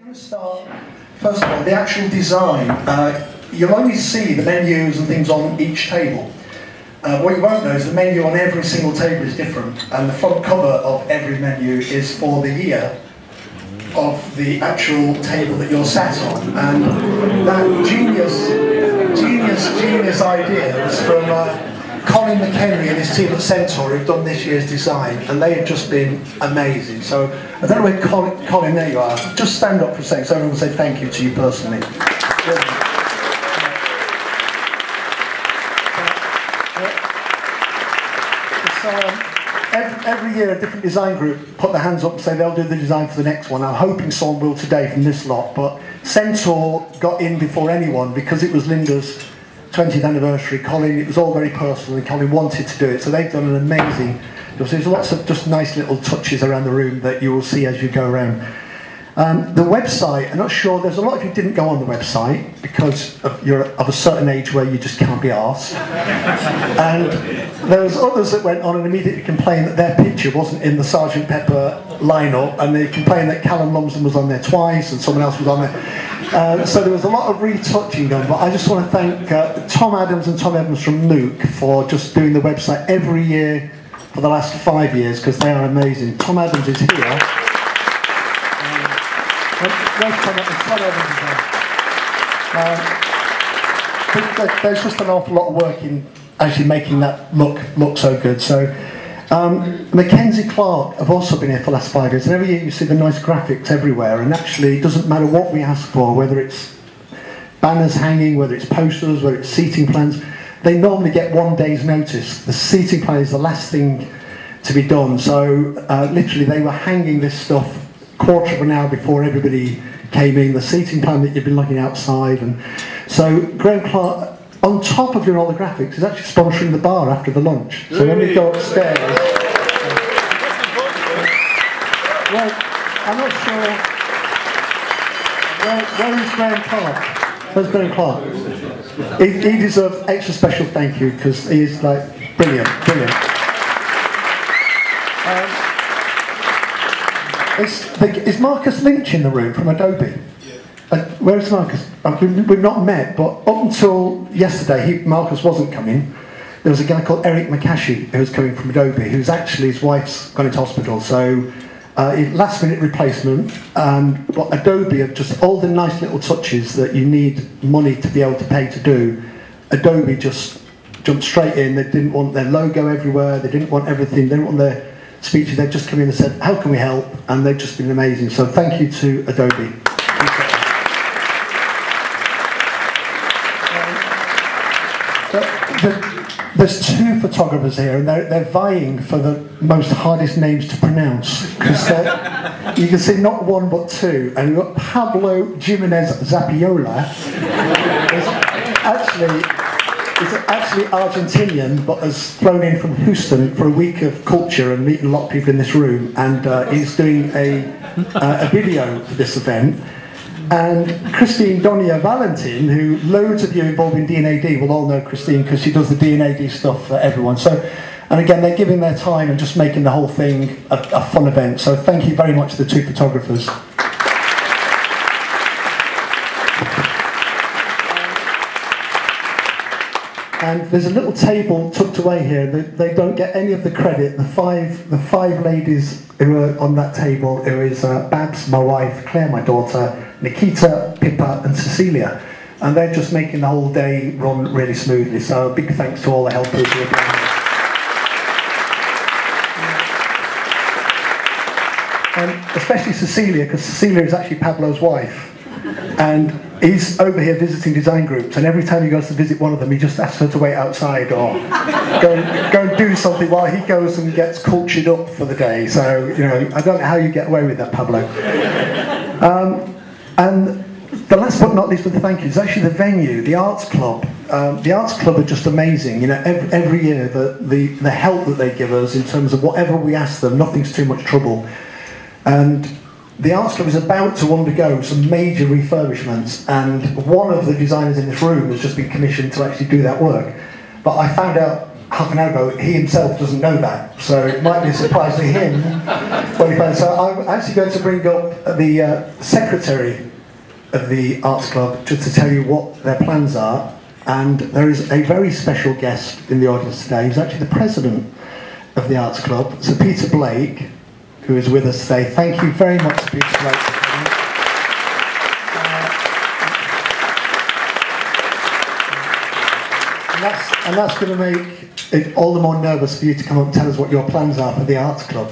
I'm going to start, first of all, the actual design. You'll only see the menus and things on each table. What you won't know is the menu on every single table is different, and the front cover of every menu is for the year of the actual table that you're sat on. And that genius idea was from Colin McHenry and his team at Centaur, who've done this year's design, and they have just been amazing. So I don't know where Colin, there you are. Just stand up for a second so everyone will say thank you to you personally. Every year a different design group put their hands up and say they'll do the design for the next one. I'm hoping someone will today from this lot, but Centaur got in before anyone because it was Linda's 20th anniversary. Colin, it was all very personal and Colin wanted to do it, so they've done an amazing. There's lots of just nice little touches around the room that you will see as you go around. The website, I'm not sure, there's a lot of you didn't go on the website because you're of a certain age where you just can't be arsed. And there was others that went on and immediately complained that their picture wasn't in the Sgt. Pepper lineup, and they complained that Callum Lumsden was on there twice and someone else was on there. So there was a lot of retouching done, but I just want to thank Tom Adams and Tom Evans from Nuke for just doing the website every year for the last 5 years, because they are amazing. Tom Adams is here. There's just an awful lot of work in actually making that look so good. So Mackenzie Clark have also been here for the last 5 years, and every year you see the nice graphics everywhere, and actually it doesn't matter what we ask for, whether it's banners hanging, whether it's posters, whether it's seating plans, they normally get 1 day's notice. The seating plan is the last thing to be done, so literally they were hanging this stuff quarter of an hour before everybody came in, the seating plan that you've been looking outside. And so Graham Clark, on top of doing all the graphics, is actually sponsoring the bar after the lunch. So when we go upstairs, well, I'm not sure, where is Graham Clark? Where's Graham Clark? He deserves extra special thank you because he is like brilliant. Is Marcus Lynch in the room from Adobe? Where is Marcus? We've not met, but up until yesterday, Marcus wasn't coming. There was a guy called Eric McCashy who was coming from Adobe, who's actually, his wife's gone into hospital, so last minute replacement. But Adobe have just all the nice little touches that you need money to be able to pay to do. Adobe just jumped straight in. They didn't want their logo everywhere, they didn't want everything, they didn't want their speeches. They've just come in and said, how can we help? And they've just been amazing. So thank you to Adobe. There's 2 photographers here, and they're vying for the most hardest names to pronounce. Because you can see not 1 but 2. And we've got Pablo Jimenez Zapiola. He's actually Argentinian, but has flown in from Houston for a week of culture and meeting a lot of people in this room, and he's doing a video for this event. And Christine Donia Valentin, who loads of you involved in D&AD will all know Christine because she does the D&AD stuff for everyone. So, and again, they're giving their time and just making the whole thing a fun event. So thank you very much to the 2 photographers. And there's a little table tucked away here. They don't get any of the credit. The five ladies who are on that table, who is Babs, my wife, Claire, my daughter, Nikita, Pippa, and Cecilia. And they're just making the whole day run really smoothly. So a big thanks to all the helpers who are behind it. And especially Cecilia, because Cecilia is actually Pablo's wife. And he's over here visiting design groups, and every time he goes to visit one of them, he just asks her to wait outside or go and do something while he goes and gets cultured up for the day. So, you know, I don't know how you get away with that, Pablo. And the last but not least with the thank you is actually the venue, the Arts Club. The Arts Club are just amazing. You know, every year the help that they give us in terms of whatever we ask them, nothing's too much trouble. And the Arts Club is about to undergo some major refurbishments, and one of the designers in this room has just been commissioned to actually do that work. But I found out half an hour ago, he himself doesn't know that, so it might be a surprise to him when he finds. So I'm actually going to bring up the secretary of the Arts Club just to tell you what their plans are. And there is a very special guest in the audience today. He's actually the president of the Arts Club, Sir Peter Blake, who is with us today. Thank you very much, Sir Peter Blake, for coming. And that's going to make it all the more nervous for you to come up and tell us what your plans are for the Arts Club.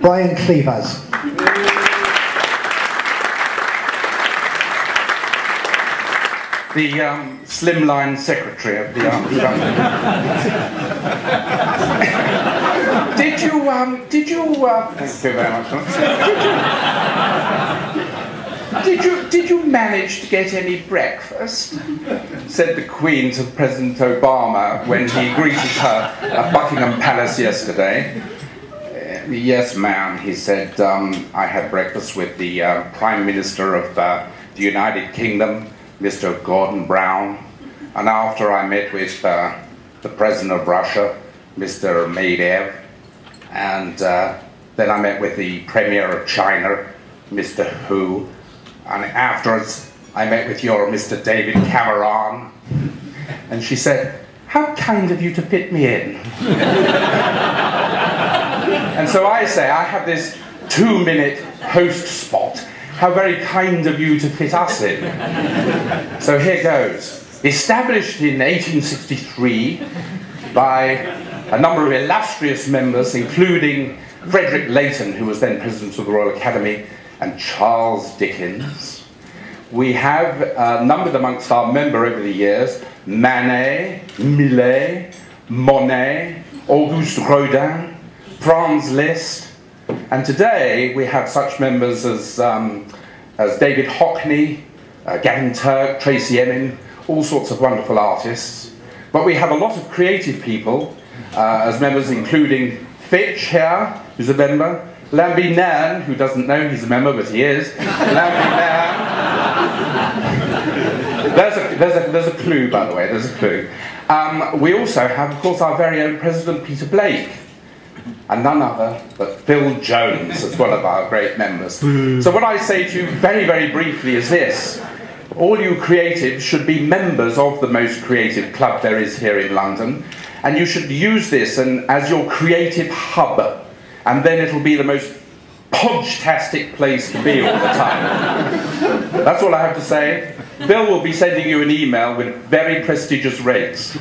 Brian Cleavers. The slimline secretary of the Arts Club. Thank you very much. Did you manage to get any breakfast? Said the Queen to President Obama when he greeted her at Buckingham Palace yesterday. Yes, ma'am, he said, I had breakfast with the Prime Minister of the United Kingdom, Mr. Gordon Brown, and after I met with the President of Russia, Mr. Medvedev, and then I met with the Premier of China, Mr. Hu, and afterwards I met with your Mr. David Cameron, and she said, how kind of you to fit me in. And so I say, I have this 2-minute host spot. How very kind of you to fit us in. So here goes. Established in 1863 by a number of illustrious members, including Frederick Leighton, who was then President of the Royal Academy, and Charles Dickens. We have numbered amongst our member over the years Manet, Millet, Monet, Auguste Rodin, Franz Liszt, and today we have such members as David Hockney, Gavin Turk, Tracy Emin, all sorts of wonderful artists. But we have a lot of creative people as members, including Fitch here, who's a member, Lambie Nairn, who doesn't know he's a member, but he is. Lambie Nairn. There's a clue, by the way, there's a clue. We also have, of course, our very own President Peter Blake, and none other but Phil Jones as one of our great members. So what I say to you very, very briefly is this. All you creatives should be members of the most creative club there is here in London, and you should use this as your creative hub, and then it'll be the most podge-tastic place to be all the time. That's all I have to say. Bill will be sending you an email with very prestigious rates.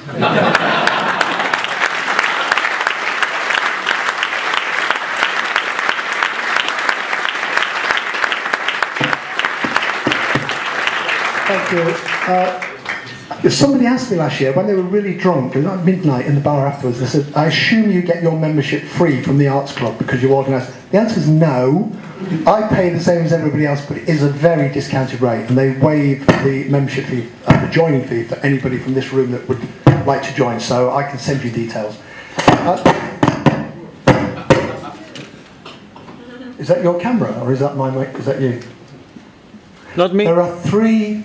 Thank you. Somebody asked me last year, when they were really drunk, it was at midnight in the bar afterwards, they said, I assume you get your membership free from the Arts Club because you organise. The answer is no. I pay the same as everybody else, but it is a very discounted rate, and they waive the membership fee, the joining fee, for anybody from this room that would like to join, so I can send you details. Is that your camera, or is that my mic? Is that you? Not me. There are 3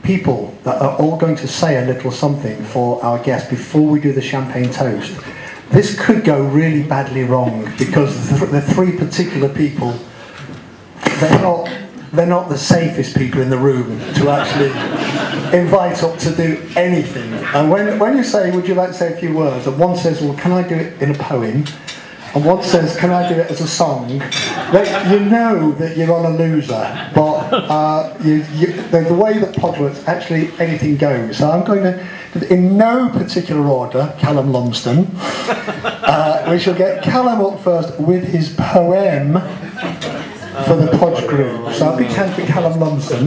people that are all going to say a little something for our guest before we do the champagne toast. This could go really badly wrong because the 3 particular people, they're not the safest people in the room to actually invite up to do anything. And when you say, would you like to say a few words, and one says, well, can I do it in a poem? And one says, can I do it as a song? You know that you're on a loser, but the way that Podge works, actually anything goes. So I'm going to, in no particular order, Callum Lumsden. We shall get Callum up first with his poem for the Podge group. So I'll be kind for Callum Lumsden.